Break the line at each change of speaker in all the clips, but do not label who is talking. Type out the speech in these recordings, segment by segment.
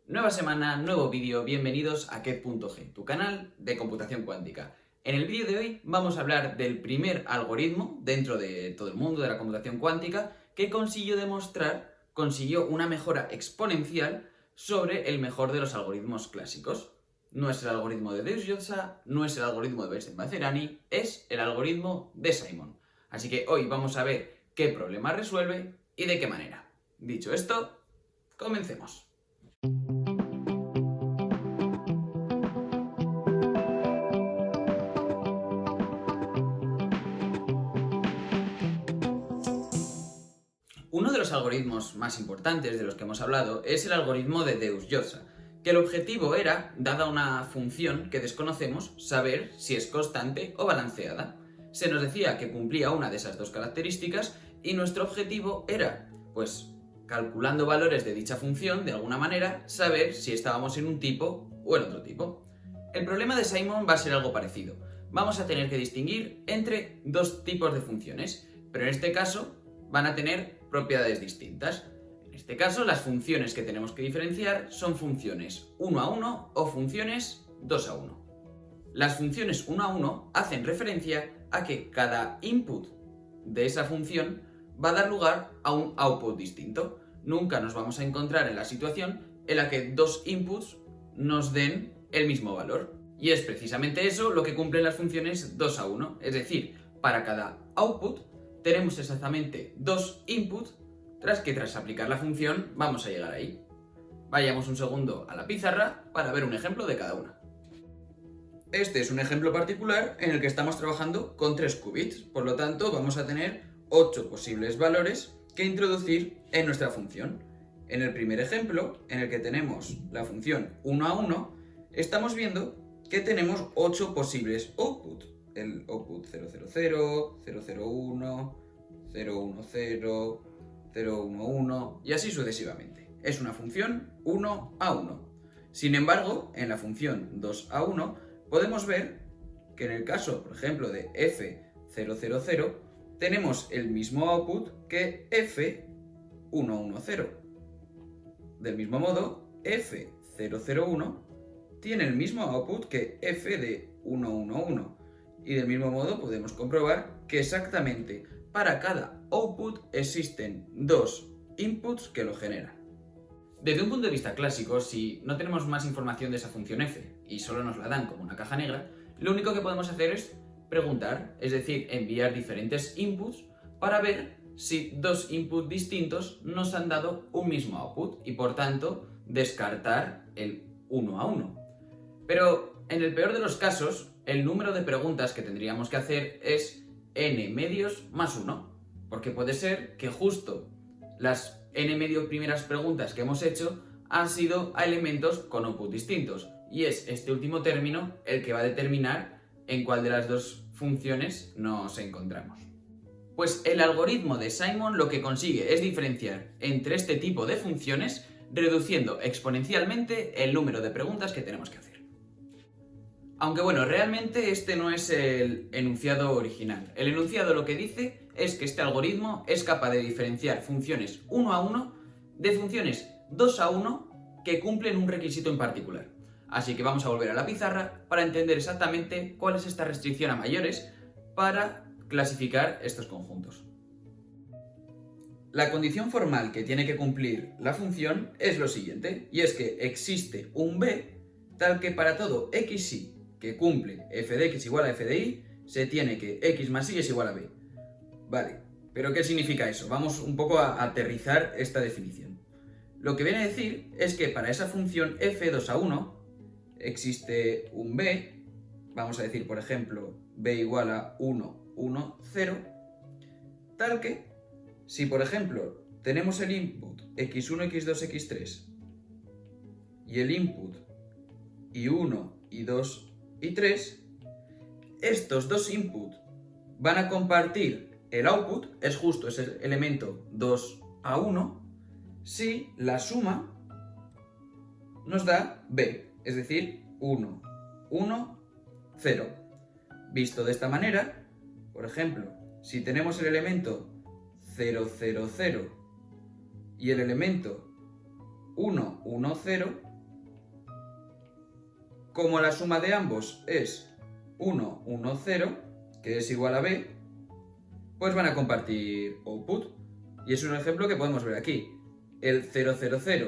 Nueva semana, nuevo vídeo, bienvenidos a Ket.g, tu canal de computación cuántica. En el vídeo de hoy vamos a hablar del primer algoritmo dentro de todo el mundo de la computación cuántica que consiguió una mejora exponencial sobre el mejor de los algoritmos clásicos. No es el algoritmo de Deuss-Jozsa, no es el algoritmo de Bunsen-Waserani, es el algoritmo de Simon. Así que hoy vamos a ver qué problema resuelve y de qué manera. Dicho esto, comencemos. Uno de los algoritmos más importantes de los que hemos hablado es el algoritmo de Deuss-Jozsa, que el objetivo era, dada una función que desconocemos, saber si es constante o balanceada. Se nos decía que cumplía una de esas dos características y nuestro objetivo era, pues, calculando valores de dicha función, de alguna manera, saber si estábamos en un tipo o en otro tipo. El problema de Simon va a ser algo parecido. Vamos a tener que distinguir entre dos tipos de funciones, pero en este caso van a tener propiedades distintas. En este caso, las funciones que tenemos que diferenciar son funciones 1 a 1 o funciones 2 a 1. Las funciones 1 a 1 hacen referencia a que cada input de esa función va a dar lugar a un output distinto. Nunca nos vamos a encontrar en la situación en la que dos inputs nos den el mismo valor. Y es precisamente eso lo que cumplen las funciones 2 a 1. Es decir, para cada output tenemos exactamente dos inputs, tras aplicar la función vamos a llegar ahí. Vayamos un segundo a la pizarra para ver un ejemplo de cada una. Este es un ejemplo particular en el que estamos trabajando con 3 qubits, por lo tanto vamos a tener 8 posibles valores que introducir en nuestra función. En el primer ejemplo, en el que tenemos la función 1 a 1, estamos viendo que tenemos 8 posibles outputs. El output 000, 001, 010, 011 y así sucesivamente. Es una función 1 a 1. Sin embargo, en la función 2 a 1 podemos ver que en el caso, por ejemplo, de f000 tenemos el mismo output que f110. Del mismo modo, f001 tiene el mismo output que f de 111. Y del mismo modo podemos comprobar que exactamente para cada output existen dos inputs que lo generan. Desde un punto de vista clásico, si no tenemos más información de esa función f y solo nos la dan como una caja negra, lo único que podemos hacer es preguntar, es decir, enviar diferentes inputs para ver si dos inputs distintos nos han dado un mismo output y por tanto descartar el 1 a 1. Pero en el peor de los casos, el número de preguntas que tendríamos que hacer es n medios más 1, porque puede ser que justo las n medio primeras preguntas que hemos hecho han sido a elementos con output distintos, y es este último término el que va a determinar en cuál de las dos funciones nos encontramos. Pues el algoritmo de Simon lo que consigue es diferenciar entre este tipo de funciones, reduciendo exponencialmente el número de preguntas que tenemos que hacer. Aunque bueno, realmente este no es el enunciado original. El enunciado lo que dice es que este algoritmo es capaz de diferenciar funciones 1 a 1 de funciones 2 a 1 que cumplen un requisito en particular. Así que vamos a volver a la pizarra para entender exactamente cuál es esta restricción a mayores para clasificar estos conjuntos. La condición formal que tiene que cumplir la función es lo siguiente, y es que existe un b tal que para todo xy que cumple f de x igual a f de y, se tiene que x más y es igual a b. Vale, pero ¿qué significa eso? Vamos un poco a aterrizar esta definición. Lo que viene a decir es que para esa función f2 a 1 existe un b, vamos a decir por ejemplo b igual a 1, 1, 0, tal que si por ejemplo tenemos el input x1, x2, x3 y el input y1, y2 y 3, estos dos inputs van a compartir el output, es justo ese elemento 2 a 1, si la suma nos da b, es decir, 1, 1, 0. Visto de esta manera, por ejemplo, si tenemos el elemento 000 y el elemento 1, 1, 0, como la suma de ambos es 1, 1, 0, que es igual a b, pues van a compartir output. Y es un ejemplo que podemos ver aquí. El 0, 0, 0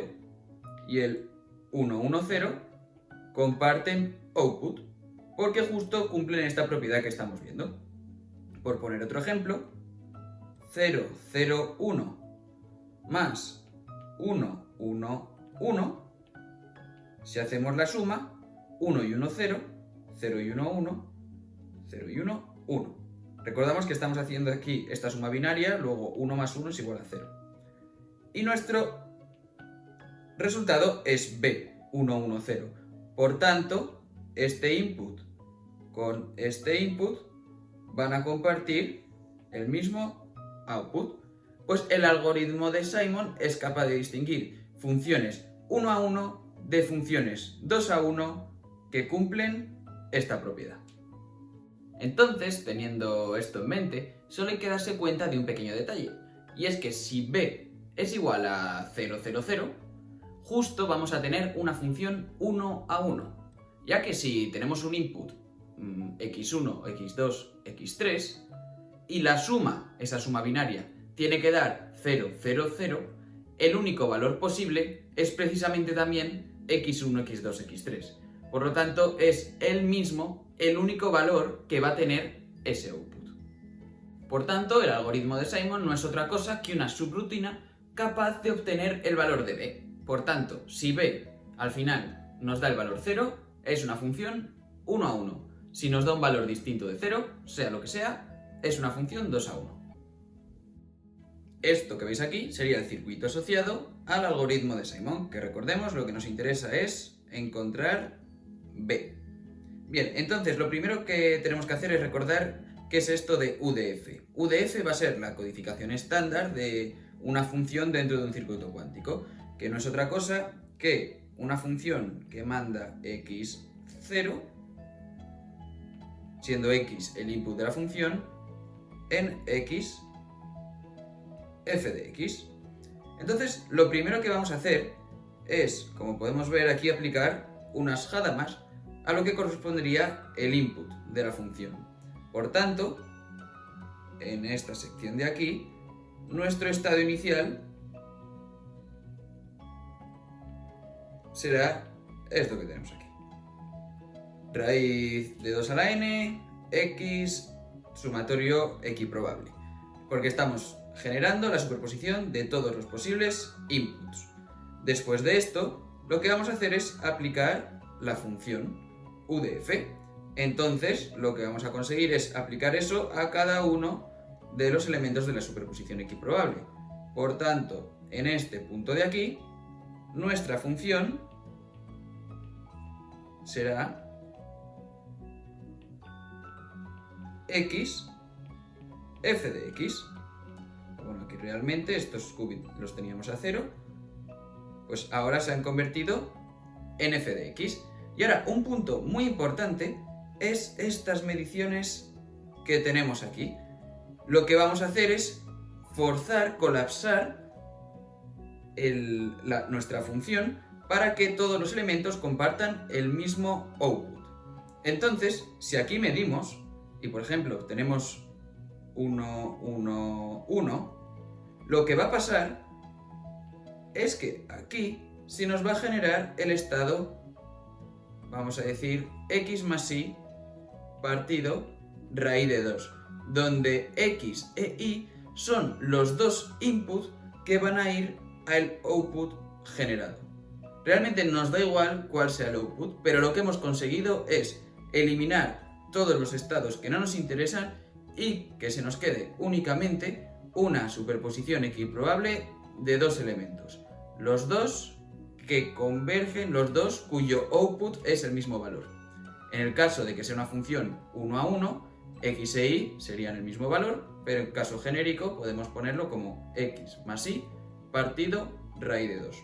y el 1, 1, 0 comparten output, porque justo cumplen esta propiedad que estamos viendo. Por poner otro ejemplo, 0, 0, 1 más 1, 1, 1, si hacemos la suma, 1 y 1, 0, 0 y 1, 1, 0 y 1, 1. Recordamos que estamos haciendo aquí esta suma binaria, luego 1 más 1 es igual a 0. Y nuestro resultado es b, 1, 1, 0. Por tanto, este input con este input van a compartir el mismo output. Pues el algoritmo de Simon es capaz de distinguir funciones 1 a 1 de funciones 2 a 1 que cumplen esta propiedad. Entonces, teniendo esto en mente, solo hay que darse cuenta de un pequeño detalle, y es que si b es igual a 0, 0, 0, justo vamos a tener una función 1 a 1, ya que si tenemos un input x1, x2, x3, y la suma, esa suma binaria, tiene que dar 0, 0, 0, el único valor posible es precisamente también x1, x2, x3. Por lo tanto, es el mismo, el único valor que va a tener ese output. Por tanto, el algoritmo de Simon no es otra cosa que una subrutina capaz de obtener el valor de b. Por tanto, si b al final nos da el valor 0, es una función 1 a 1. Si nos da un valor distinto de 0, sea lo que sea, es una función 2 a 1. Esto que veis aquí sería el circuito asociado al algoritmo de Simon, que recordemos lo que nos interesa es encontrar b. Bien, entonces lo primero que tenemos que hacer es recordar qué es esto de UDF. UDF va a ser la codificación estándar de una función dentro de un circuito cuántico, que no es otra cosa que una función que manda x0, siendo x el input de la función, en x f de x. Entonces, lo primero que vamos a hacer es, como podemos ver aquí, aplicar unas Hadamard a lo que correspondería el input de la función. Por tanto, en esta sección de aquí, nuestro estado inicial será esto que tenemos aquí. Raíz de 2 a la n, x, sumatorio equiprobable. Porque estamos generando la superposición de todos los posibles inputs. Después de esto, lo que vamos a hacer es aplicar la función UDF. Entonces, lo que vamos a conseguir es aplicar eso a cada uno de los elementos de la superposición equiprobable. Por tanto, en este punto de aquí, nuestra función será x f de x. Bueno, aquí realmente estos qubits los teníamos a 0, pues ahora se han convertido en f de x. Y ahora, un punto muy importante es estas mediciones que tenemos aquí. Lo que vamos a hacer es forzar, colapsar nuestra función para que todos los elementos compartan el mismo output. Entonces, si aquí medimos, y por ejemplo tenemos 1, 1, 1, lo que va a pasar es que aquí se nos va a generar el estado, vamos a decir, x más y partido raíz de 2, donde x e y son los dos inputs que van a ir al output generado. Realmente nos da igual cuál sea el output, pero lo que hemos conseguido es eliminar todos los estados que no nos interesan y que se nos quede únicamente una superposición equiprobable de dos elementos. Los dos que convergen, los dos cuyo output es el mismo valor. En el caso de que sea una función 1 a 1, x e y serían el mismo valor, pero en caso genérico podemos ponerlo como x más y partido raíz de 2.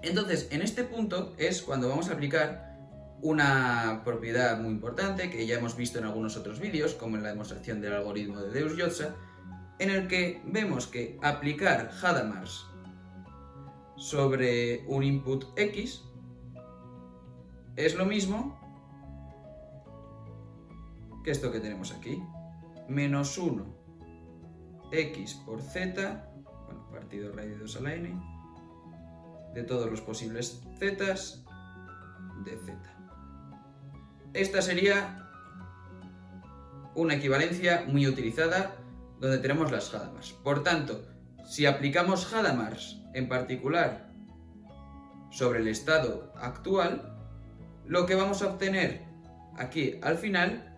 Entonces, en este punto es cuando vamos a aplicar una propiedad muy importante que ya hemos visto en algunos otros vídeos, como en la demostración del algoritmo de Deutsch-Jozsa, en el que vemos que aplicar Hadamards sobre un input x es lo mismo que esto que tenemos aquí. Menos 1 x por z, bueno, partido raíz de 2 a la n, de todos los posibles zetas de z. Esta sería una equivalencia muy utilizada donde tenemos las Hadamars. Por tanto, si aplicamos Hadamars en particular sobre el estado actual, lo que vamos a obtener aquí al final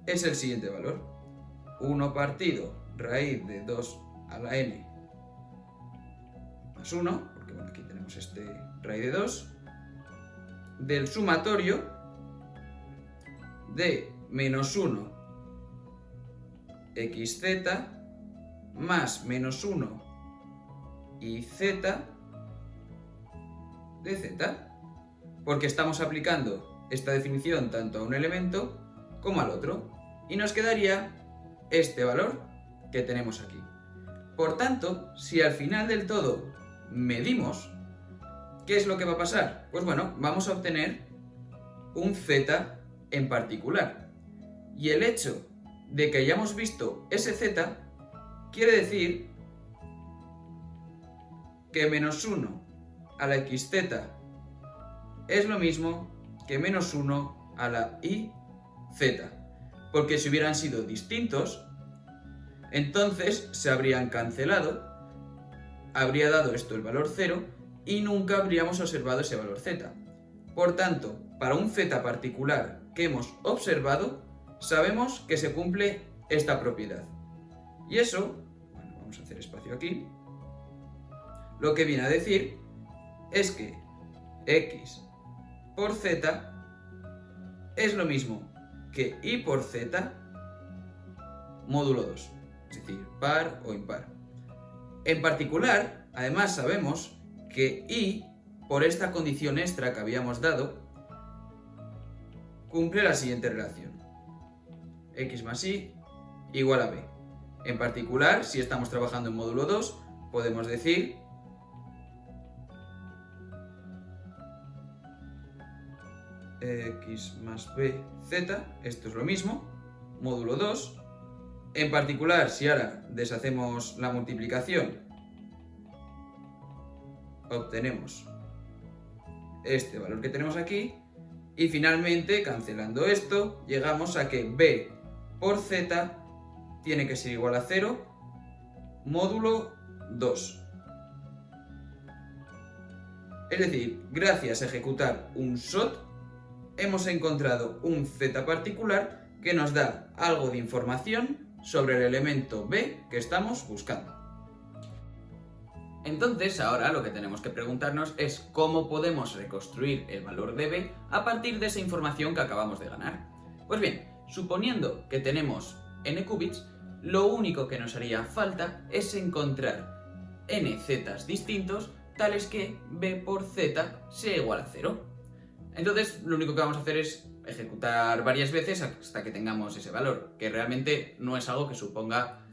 es el siguiente valor. 1 partido raíz de 2 a la n más 1, porque bueno, aquí tenemos este raíz de 2, del sumatorio de menos 1 xz más menos 1 y z de z, porque estamos aplicando esta definición tanto a un elemento como al otro, y nos quedaría este valor que tenemos aquí. Por tanto, si al final del todo medimos, ¿qué es lo que va a pasar? Pues bueno, vamos a obtener un z en particular, y el hecho de que hayamos visto ese z quiere decir que menos 1 a la xz es lo mismo que menos 1 a la yz, porque si hubieran sido distintos, entonces se habrían cancelado, habría dado esto el valor 0 y nunca habríamos observado ese valor z. Por tanto, para un z particular que hemos observado, sabemos que se cumple esta propiedad. Y eso, bueno, vamos a hacer espacio aquí, lo que viene a decir es que x por z es lo mismo que y por z módulo 2, es decir, par o impar. En particular, además sabemos que y, por esta condición extra que habíamos dado, cumple la siguiente relación: x más y igual a b. En particular, si estamos trabajando en módulo 2, podemos decir x más b, z, esto es lo mismo, módulo 2. En particular, si ahora deshacemos la multiplicación, obtenemos este valor que tenemos aquí, y finalmente, cancelando esto, llegamos a que b por z tiene que ser igual a 0 módulo 2. Es decir, gracias a ejecutar un SOT, hemos encontrado un z particular que nos da algo de información sobre el elemento b que estamos buscando. Entonces, ahora lo que tenemos que preguntarnos es cómo podemos reconstruir el valor de b a partir de esa información que acabamos de ganar. Pues bien, suponiendo que tenemos n qubits, lo único que nos haría falta es encontrar n zetas distintos tales que b por z sea igual a 0. Entonces, lo único que vamos a hacer es ejecutar varias veces hasta que tengamos ese valor, que realmente no es algo que suponga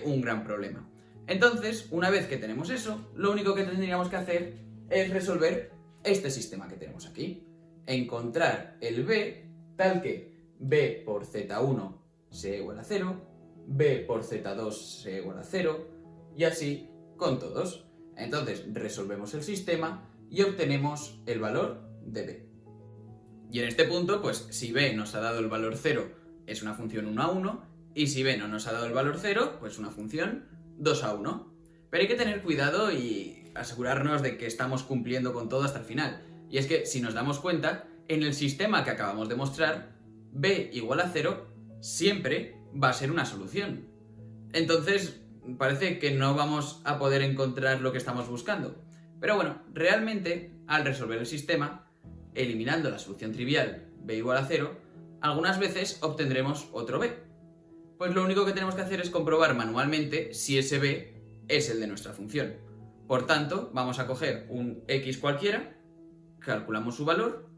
un gran problema. Entonces, una vez que tenemos eso, lo único que tendríamos que hacer es resolver este sistema que tenemos aquí. Encontrar el b tal que b por z1 sea igual a 0, b por z2 sea igual a 0, y así con todos. Entonces, resolvemos el sistema y obtenemos el valor de b. Y en este punto, pues si b nos ha dado el valor 0, es una función 1 a 1, y si b no nos ha dado el valor 0, pues una función 2 a 1. Pero hay que tener cuidado y asegurarnos de que estamos cumpliendo con todo hasta el final. Y es que, si nos damos cuenta, en el sistema que acabamos de mostrar, b igual a 0 siempre va a ser una solución. Entonces, parece que no vamos a poder encontrar lo que estamos buscando. Pero bueno, realmente, al resolver el sistema, eliminando la solución trivial b igual a 0, algunas veces obtendremos otro b. Pues lo único que tenemos que hacer es comprobar manualmente si ese b es el de nuestra función. Por tanto, vamos a coger un x cualquiera, calculamos su valor,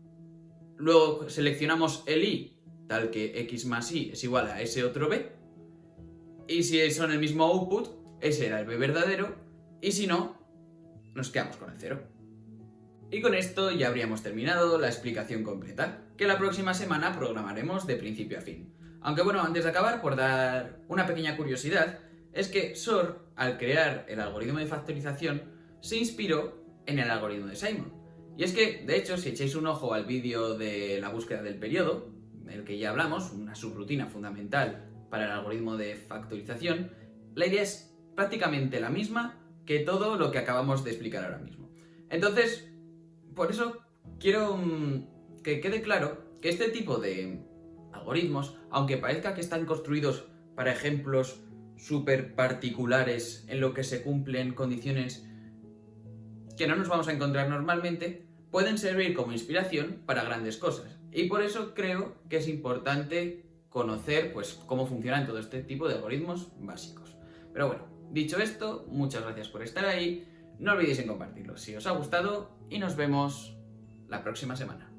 luego seleccionamos el y, tal que x más y es igual a ese otro b, y si son el mismo output, ese era el b verdadero, y si no, nos quedamos con el 0. Y con esto ya habríamos terminado la explicación completa, que la próxima semana programaremos de principio a fin. Aunque bueno, antes de acabar, por dar una pequeña curiosidad, es que Shor, al crear el algoritmo de factorización, se inspiró en el algoritmo de Simon. Y es que, de hecho, si echáis un ojo al vídeo de la búsqueda del periodo, del que ya hablamos, una subrutina fundamental para el algoritmo de factorización, la idea es prácticamente la misma que todo lo que acabamos de explicar ahora mismo. Entonces, por eso quiero que quede claro que este tipo de algoritmos, aunque parezca que están construidos para ejemplos súper particulares en lo que se cumplen condiciones que no nos vamos a encontrar normalmente, pueden servir como inspiración para grandes cosas. Y por eso creo que es importante conocer pues, cómo funcionan todo este tipo de algoritmos básicos. Pero bueno, dicho esto, muchas gracias por estar ahí. No olvidéis en compartirlo si os ha gustado y nos vemos la próxima semana.